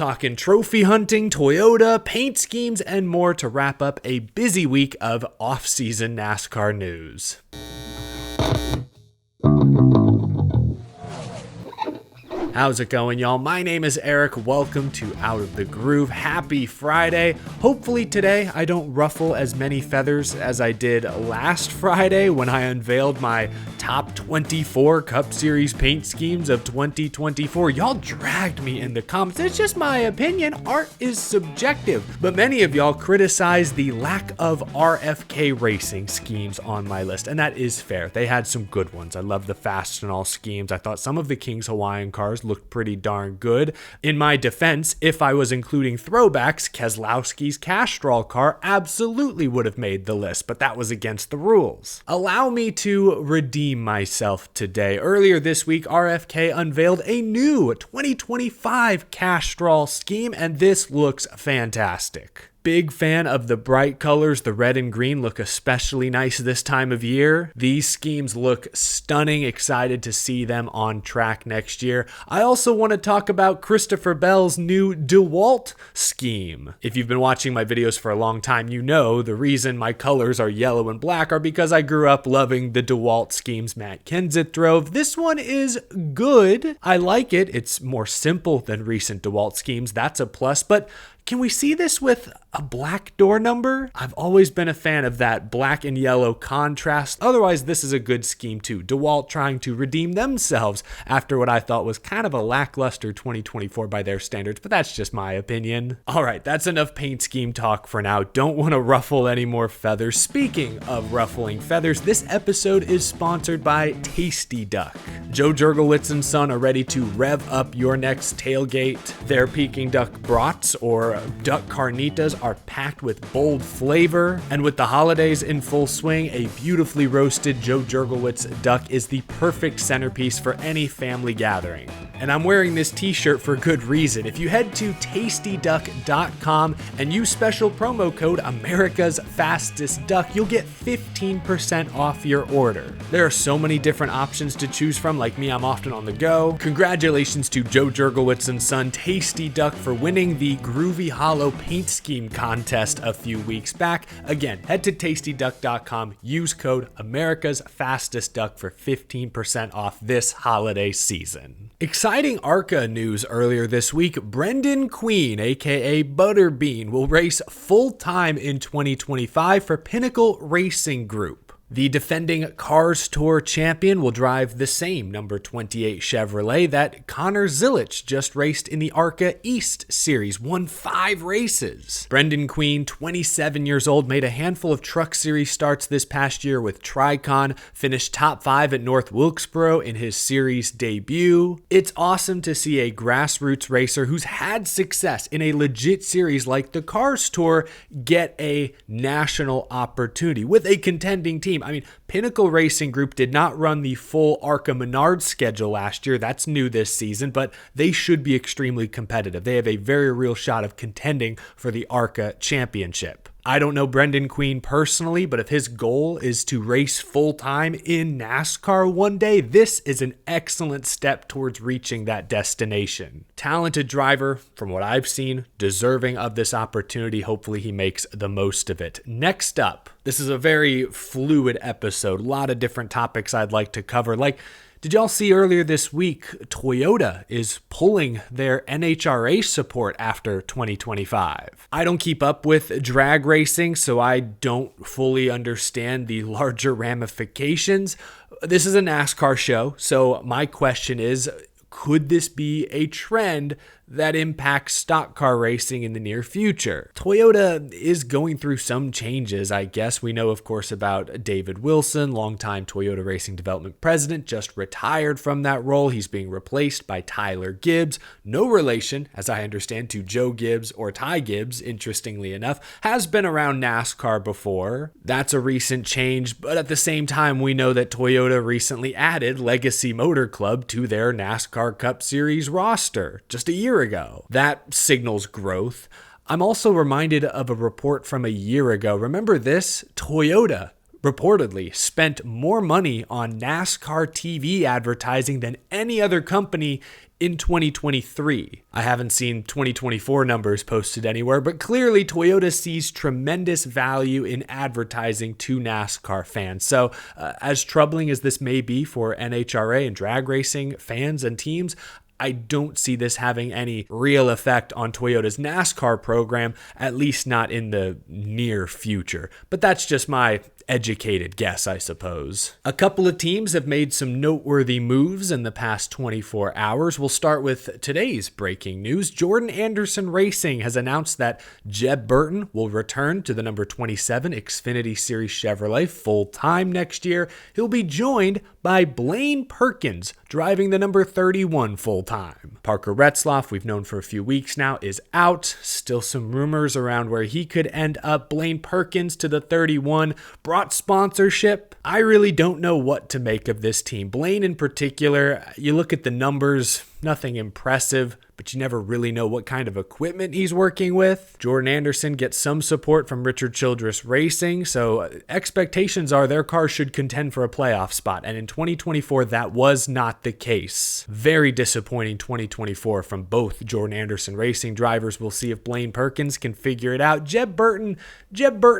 talking trophy hunting, Toyota, paint schemes, and more to wrap up a busy week of off-season NASCAR news. How's it going, y'all? My name is Eric. Welcome to Out of the Groove. Happy Friday. Hopefully today I don't ruffle as many feathers as I did last Friday when I unveiled my top 24 Cup Series paint schemes of 2024. Y'all dragged me in the comments. It's just my opinion. Art is subjective. But many of y'all criticized the lack of RFK racing schemes on my list, and that is fair. They had some good ones. I love the Fast and All schemes. I thought some of the King's Hawaiian cars looked pretty darn good. In my defense, if I was including throwbacks, Keselowski's Castrol car absolutely would have made the list, but that was against the rules. Allow me to redeem myself today. Earlier this week, RFK unveiled a new 2025 Castrol scheme, and this looks fantastic. Big fan of the bright colors. The red and green look especially nice this time of year. These schemes look stunning. Excited to see them on track next year. I also want to talk about Christopher Bell's new DeWalt scheme. If you've been watching my videos for a long time, you know the reason my colors are yellow and black are because I grew up loving the DeWalt schemes Matt Kenseth drove. This one is good. I like it. It's more simple than recent DeWalt schemes. That's a plus, but can we see this with a black door number? I've always been a fan of that black and yellow contrast. Otherwise, this is a good scheme too. DeWalt trying to redeem themselves after what I thought was kind of a lackluster 2024 by their standards, but that's just my opinion. All right, that's enough paint scheme talk for now. Don't want to ruffle any more feathers. Speaking of ruffling feathers, this episode is sponsored by Tasty Duck. Joe Jurgelwitz and Son are ready to rev up your next tailgate. Their Peking duck brats or duck carnitas are packed with bold flavor, and with the holidays in full swing, a beautifully roasted Joe Jurgelwitz duck is the perfect centerpiece for any family gathering. And I'm wearing this t-shirt for good reason. If you head to tastyduck.com and use special promo code America's Fastest Duck, you'll get 15% off your order. There are so many different options to choose from. Like me, I'm often on the go. Congratulations to Joe Jurgelwitz and Son Tasty Duck for winning the Groovy Hollow paint scheme contest a few weeks back. Again, head to tastyduck.com, use code America's Fastest Duck for 15% off this holiday season. Exciting ARCA news earlier this week. Brendan Queen, aka Butterbean, will race full-time in 2025 for Pinnacle Racing Group. The defending Cars Tour champion will drive the same number 28 Chevrolet that Connor Zilisch just raced in the ARCA East Series, won 5 races. Brendan Queen, 27 years old, made a handful of Truck Series starts this past year with Tricon, finished top 5 at North Wilkesboro in his series debut. It's awesome to see a grassroots racer who's had success in a legit series like the Cars Tour get a national opportunity with a contending team. I mean, Pinnacle Racing Group did not run the full ARCA Menard schedule last year. That's new this season, but they should be extremely competitive. They have a very real shot of contending for the ARCA championship. I don't know Brendan Queen personally, but if his goal is to race full-time in NASCAR one day, this is an excellent step towards reaching that destination. Talented driver, from what I've seen, deserving of this opportunity. Hopefully he makes the most of it. Next up, this is a very fluid episode. A lot of different topics I'd like to cover. Did y'all see earlier this week, Toyota is pulling their NHRA support after 2025? I don't keep up with drag racing, so I don't fully understand the larger ramifications. This is a NASCAR show, so my question is, could this be a trend that impacts stock car racing in the near future? Toyota is going through some changes, I guess. We know, of course, about David Wilson, longtime Toyota Racing Development President, just retired from that role. He's being replaced by Tyler Gibbs. No relation, as I understand, to Joe Gibbs or Ty Gibbs, interestingly enough, has been around NASCAR before. That's a recent change, but at the same time, we know that Toyota recently added Legacy Motor Club to their NASCAR Cup Series roster just a year ago. That signals growth. I'm also reminded of a report from a year ago. Remember this? Toyota reportedly spent more money on NASCAR TV advertising than any other company in 2023. I haven't seen 2024 numbers posted anywhere, but clearly Toyota sees tremendous value in advertising to NASCAR fans. So as troubling as this may be for NHRA and drag racing fans and teams, I don't see this having any real effect on Toyota's NASCAR program, at least not in the near future. But that's just my educated guess, I suppose. A couple of teams have made some noteworthy moves in the past 24 hours. We'll start with today's breaking news. Jordan Anderson Racing has announced that Jeb Burton will return to the number 27 Xfinity Series Chevrolet full-time next year. He'll be joined by Blaine Perkins, driving the number 31 full-time. Parker Retzlaff, we've known for a few weeks now, is out. Still some rumors around where he could end up. Blaine Perkins to the 31 brought sponsorship. I really don't know what to make of this team. Blaine in particular, you look at the numbers, nothing impressive, but you never really know what kind of equipment he's working with. Jordan Anderson gets some support from Richard Childress Racing, so expectations are their car should contend for a playoff spot, and in 2024 that was not the case. Very disappointing 2024 from both Jordan Anderson Racing drivers. We'll see if Blaine Perkins can figure it out. Jeb Burton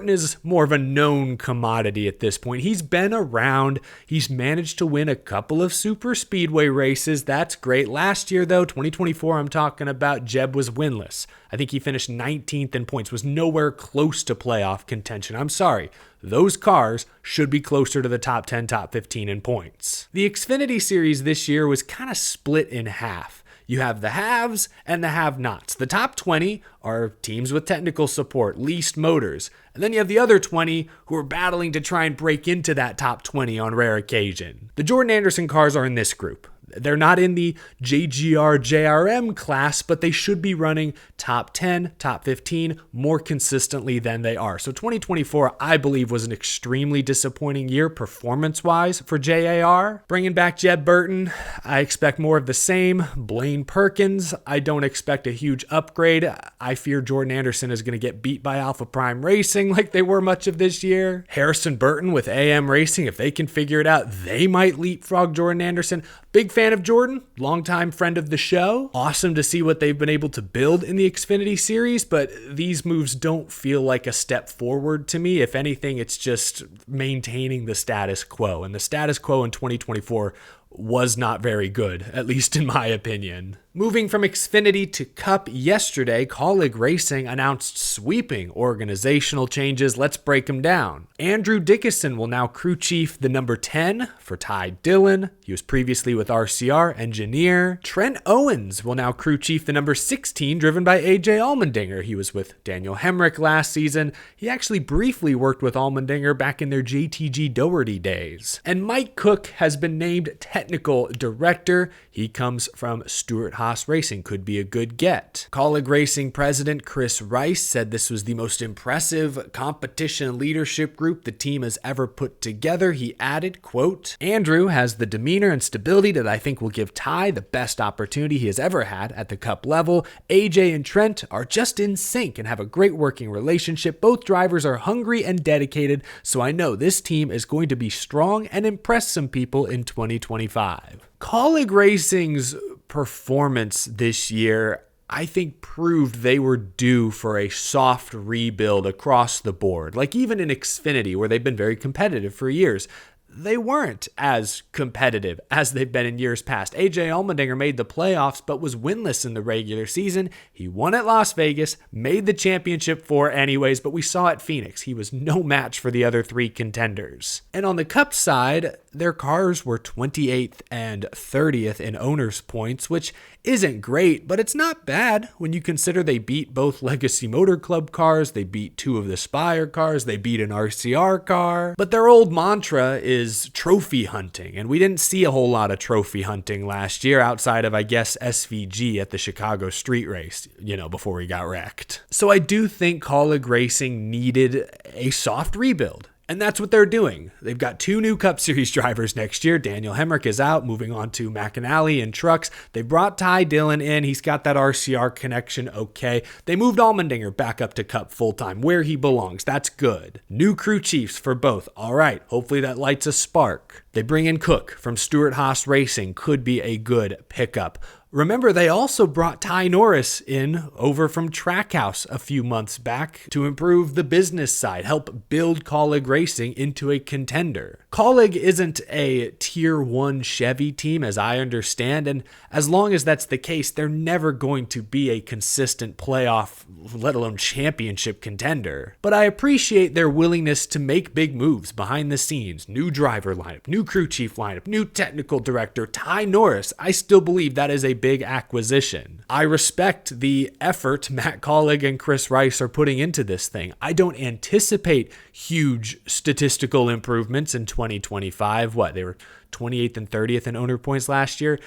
is more of a known commodity at this point. He's been around. He's managed to win a couple of super speedway races. That's great. Last year, though, 2024, I'm talking about, Jeb was winless. I think he finished 19th in points, was nowhere close to playoff contention. I'm sorry. Those cars should be closer to the top 10, top 15 in points. The Xfinity Series this year was kind of split in half. You have the haves and the have-nots. The top 20 are teams with technical support, leased motors. And then you have the other 20 who are battling to try and break into that top 20 on rare occasion. The Jordan Anderson cars are in this group. They're not in the JGR, JRM class, but they should be running top 10, top 15 more consistently than they are. So 2024, I believe, was an extremely disappointing year performance-wise for JAR. Bringing back Jeb Burton, I expect more of the same. Blaine Perkins, I don't expect a huge upgrade. I fear Jordan Anderson is going to get beat by Alpha Prime Racing like they were much of this year. Harrison Burton with AM Racing, if they can figure it out, they might leapfrog Jordan Anderson. Big fan of Jordan, longtime friend of the show. Awesome to see what they've been able to build in the Xfinity Series, but these moves don't feel like a step forward to me. If anything, it's just maintaining the status quo, and the status quo in 2024 was not very good, at least in my opinion. Moving from Xfinity to Cup yesterday, Colleague Racing announced sweeping organizational changes. Let's break them down. Andrew Dickinson will now crew chief the number 10 for Ty Dillon. He was previously with RCR Engineer. Trent Owens will now crew chief the number 16, driven by AJ Allmendinger. He was with Daniel Hemrick last season. He actually briefly worked with Allmendinger back in their JTG Doherty days. And Mike Cook has been named technical director. He comes from Stewart Haas Racing, could be a good get. Colleague Racing president Chris Rice said this was the most impressive competition leadership group the team has ever put together. He added, quote, Andrew has the demeanor and stability that I think will give Ty the best opportunity he has ever had at the Cup level. AJ and Trent are just in sync and have a great working relationship. Both drivers are hungry and dedicated, so I know this team is going to be strong and impress some people in 2025. Colleague Racing's performance this year, I think, proved they were due for a soft rebuild across the board. Like even in Xfinity, where they've been very competitive for years, they weren't as competitive as they've been in years past. AJ Allmendinger made the playoffs but was winless in the regular season. He won at Las Vegas, made the championship 4 anyways, but we saw at Phoenix he was no match for the other 3 contenders. And on the Cup side, their cars were 28th and 30th in owners' points, which isn't great, but it's not bad when you consider they beat both Legacy Motor Club cars, they beat 2 of the Spire cars, they beat an RCR car. But their old mantra is trophy hunting, and we didn't see a whole lot of trophy hunting last year outside of, I guess, SVG at the Chicago street race, before he got wrecked. So I do think Colleague Racing needed a soft rebuild. And that's what they're doing. They've got 2 new Cup Series drivers next year. Daniel Hemrick is out, moving on to McAnally in trucks. They brought Ty Dillon in. He's got that RCR connection, okay. They moved Allmendinger back up to Cup full-time, where he belongs. That's good. New crew chiefs for both. All right, hopefully that lights a spark. They bring in Cook from Stewart Haas Racing. Could be a good pickup. Remember, they also brought Ty Norris in over from Trackhouse a few months back to improve the business side, help build Kaulig Racing into a contender. Kaulig isn't a tier 1 Chevy team as I understand, and as long as that's the case, they're never going to be a consistent playoff, let alone championship contender. But I appreciate their willingness to make big moves behind the scenes. New driver lineup, new crew chief lineup, new technical director, Ty Norris. I still believe that is a big acquisition. I respect the effort Matt Kaulig and Chris Rice are putting into this thing. I don't anticipate huge statistical improvements in 2025. They were 28th and 30th in owner points last year.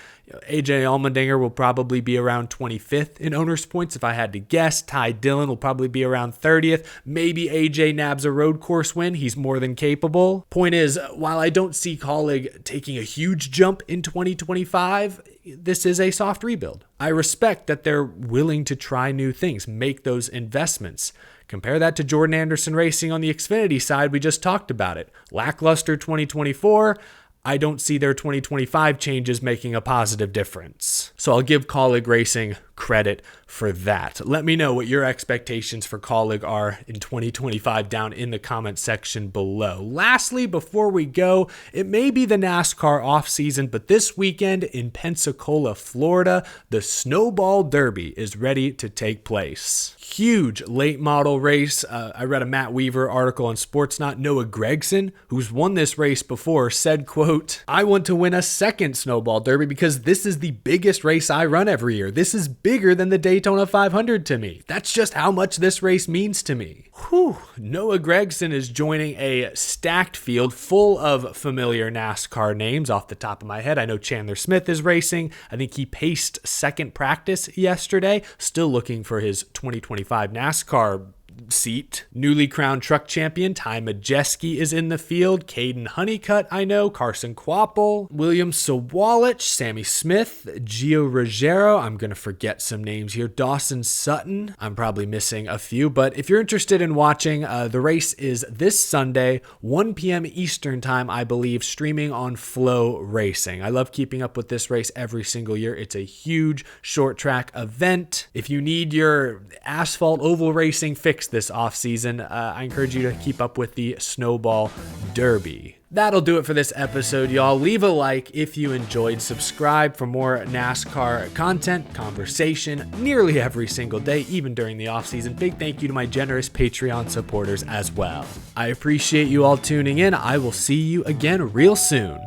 AJ Allmendinger will probably be around 25th in owners points if I had to guess. Ty Dillon will probably be around 30th. Maybe AJ nabs a road course win. He's more than capable. Point is, while I don't see Kaulig taking a huge jump in 2025, this is a soft rebuild. I respect that they're willing to try new things, make those investments. Compare that to Jordan Anderson Racing on the Xfinity side. We just talked about it. Lackluster 2024. I don't see their 2025 changes making a positive difference. So I'll give Kaulig Racing credit for that. Let me know what your expectations for Kaulig are in 2025 down in the comment section below. Lastly, before we go, it may be the NASCAR offseason, but this weekend in Pensacola, Florida, the Snowball Derby is ready to take place. Huge late model race. I read a Matt Weaver article on Sportsnot. Noah Gragson, who's won this race before, said, quote, "I want to win a second Snowball Derby because this is the biggest race I run every year. This is bigger than the Daytona 500 to me. That's just how much this race means to me." Whew. Noah Gragson is joining a stacked field full of familiar NASCAR names off the top of my head. I know Chandler Smith is racing. I think he paced second practice yesterday. Still looking for his 2025 NASCAR seat. Newly crowned truck champion Ty Majeski is in the field. Caden Honeycutt, I know. Carson Kvapil, William Sawalich, Sammy Smith, Gio Ruggiero. I'm going to forget some names here. Dawson Sutton. I'm probably missing a few, but if you're interested in watching, the race is this Sunday, 1 p.m. Eastern time, I believe, streaming on Flow Racing. I love keeping up with this race every single year. It's a huge short track event. If you need your asphalt oval racing fix this offseason, I encourage you to keep up with the Snowball Derby. That'll do it for this episode, y'all. Leave a like if you enjoyed. Subscribe for more NASCAR content, conversation, nearly every single day, even during the offseason. Big thank you to my generous Patreon supporters as well. I appreciate you all tuning in. I will see you again real soon.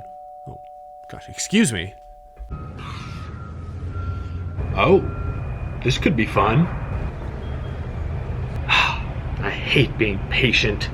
Oh, gosh, excuse me. Oh, this could be fun. I hate being patient.